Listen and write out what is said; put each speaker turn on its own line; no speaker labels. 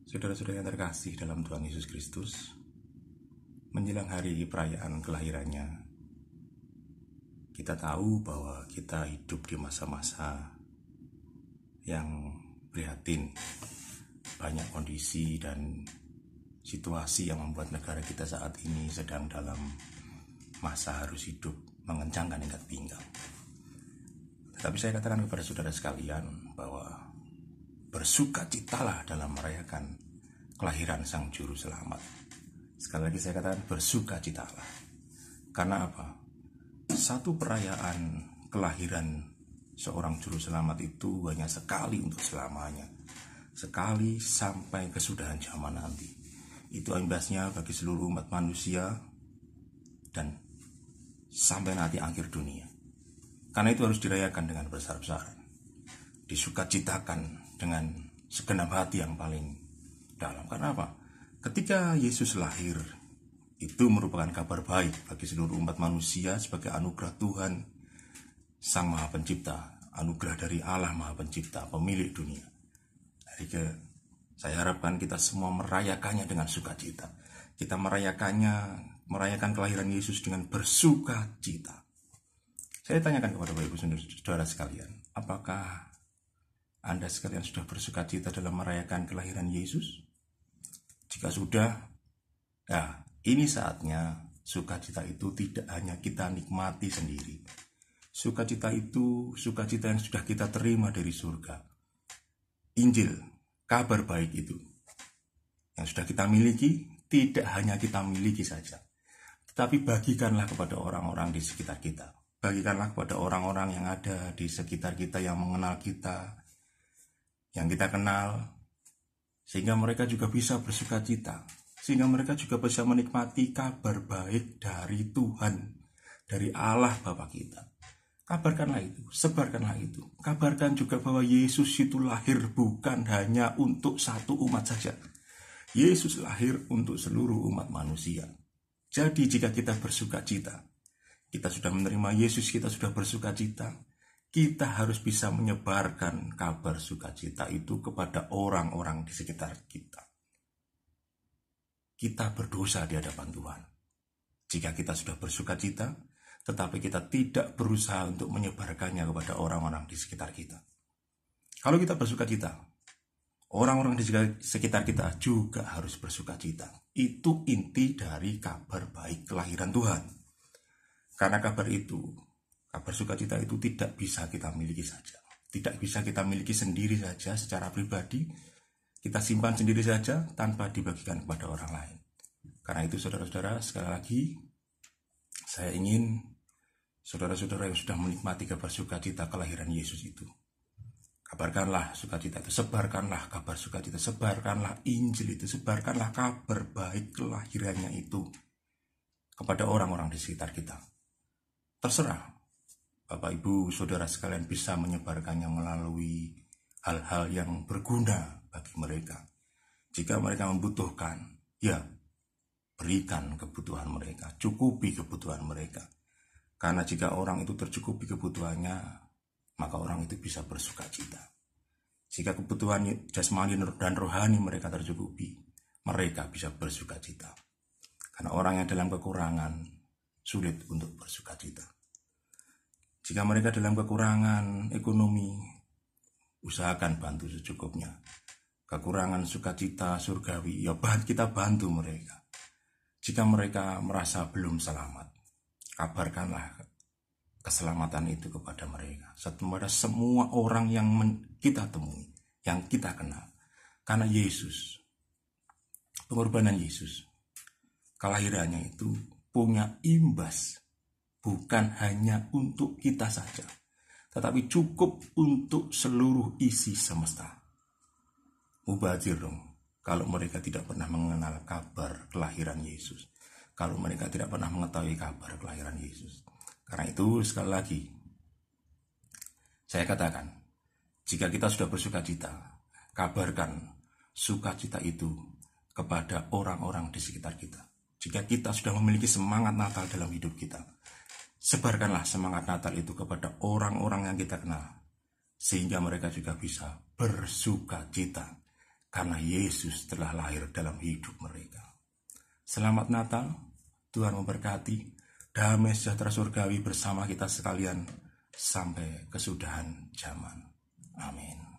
Saudara-saudara yang terkasih dalam Tuhan Yesus Kristus, menjelang hari perayaan kelahirannya, kita tahu bahwa kita hidup di masa-masa yang prihatin. Banyak kondisi dan situasi yang membuat negara kita saat ini sedang dalam masa harus hidup mengencangkan ikat pinggang. Tetapi saya katakan kepada saudara sekalian bahwa bersukacitalah dalam merayakan kelahiran Sang Juru Selamat. Sekali lagi saya katakan bersukacitalah. Karena apa? Satu perayaan kelahiran seorang Juru Selamat itu hanya sekali untuk selamanya. Sekali sampai kesudahan zaman nanti. Itu imbasnya bagi seluruh umat manusia dan sampai nanti akhir dunia. Karena itu harus dirayakan dengan besar-besaran, disukacitakan dengan segenap hati yang paling dalam. Karena apa? Ketika Yesus lahir, itu merupakan kabar baik bagi seluruh umat manusia sebagai anugerah Tuhan Sang Maha Pencipta, anugerah dari Allah Maha Pencipta, pemilik dunia. Jadi saya harapkan kita semua merayakannya dengan sukacita. Kita merayakan kelahiran Yesus dengan bersukacita. Saya tanyakan kepada Bapak Ibu Saudara sekalian, apakah Anda sekalian sudah bersukacita dalam merayakan kelahiran Yesus? Jika sudah, ya ini saatnya sukacita itu tidak hanya kita nikmati sendiri. Sukacita itu sukacita yang sudah kita terima dari surga. Injil, kabar baik itu yang sudah kita miliki, tidak hanya kita miliki saja, tetapi bagikanlah kepada orang-orang di sekitar kita. Bagikanlah kepada orang-orang yang ada di sekitar kita, yang mengenal kita, yang kita kenal, sehingga mereka juga bisa bersukacita, sehingga mereka juga bisa menikmati kabar baik dari Tuhan, dari Allah Bapa kita. Kabarkanlah itu, sebarkanlah itu. Kabarkan juga bahwa Yesus itu lahir bukan hanya untuk satu umat saja. Yesus lahir untuk seluruh umat manusia. Jadi jika kita bersukacita, kita sudah menerima Yesus, kita sudah bersukacita, kita harus bisa menyebarkan kabar sukacita itu kepada orang-orang di sekitar kita. Kita berdosa di hadapan Tuhan jika kita sudah bersukacita, tetapi kita tidak berusaha untuk menyebarkannya kepada orang-orang di sekitar kita. Kalau kita bersukacita, orang-orang di sekitar kita juga harus bersukacita. Itu inti dari kabar baik kelahiran Tuhan. Karena kabar sukacita itu tidak bisa kita miliki saja. Tidak bisa kita miliki sendiri saja secara pribadi. Kita simpan sendiri saja tanpa dibagikan kepada orang lain. Karena itu saudara-saudara, sekali lagi saya ingin saudara-saudara yang sudah menikmati kabar sukacita kelahiran Yesus itu, kabarkanlah sukacita itu, sebarkanlah kabar sukacita, sebarkanlah Injil itu, sebarkanlah kabar baik kelahirannya itu kepada orang-orang di sekitar kita. Terserah Bapak Ibu Saudara sekalian bisa menyebarkannya melalui hal-hal yang berguna bagi mereka. Jika mereka membutuhkan, ya berikan kebutuhan mereka, cukupi kebutuhan mereka. Karena jika orang itu tercukupi kebutuhannya, maka orang itu bisa bersukacita. Jika kebutuhan jasmani dan rohani mereka tercukupi, mereka bisa bersukacita. Karena orang yang dalam kekurangan sulit untuk bersukacita. Jika mereka dalam kekurangan ekonomi, usahakan bantu secukupnya. Kekurangan sukacita surgawi, ya kita bantu mereka. Jika mereka merasa belum selamat, kabarkanlah keselamatan itu kepada mereka, kepada semua orang yang kita temui, yang kita kenal. Karena Yesus, pengorbanan Yesus, kelahirannya itu punya imbas bukan hanya untuk kita saja, tetapi cukup untuk seluruh isi semesta. Mubazir dong kalau mereka tidak pernah mengenal kabar kelahiran Yesus, kalau mereka tidak pernah mengetahui kabar kelahiran Yesus. Karena itu sekali lagi saya katakan, jika kita sudah bersukacita, kabarkan sukacita itu kepada orang-orang di sekitar kita. Jika kita sudah memiliki semangat Natal dalam hidup kita, sebarkanlah semangat Natal itu kepada orang-orang yang kita kenal, sehingga mereka juga bisa bersukacita. karena Yesus telah lahir dalam hidup mereka. Selamat Natal, Tuhan memberkati, damai sejahtera surgawi bersama kita sekalian sampai kesudahan zaman. Amin.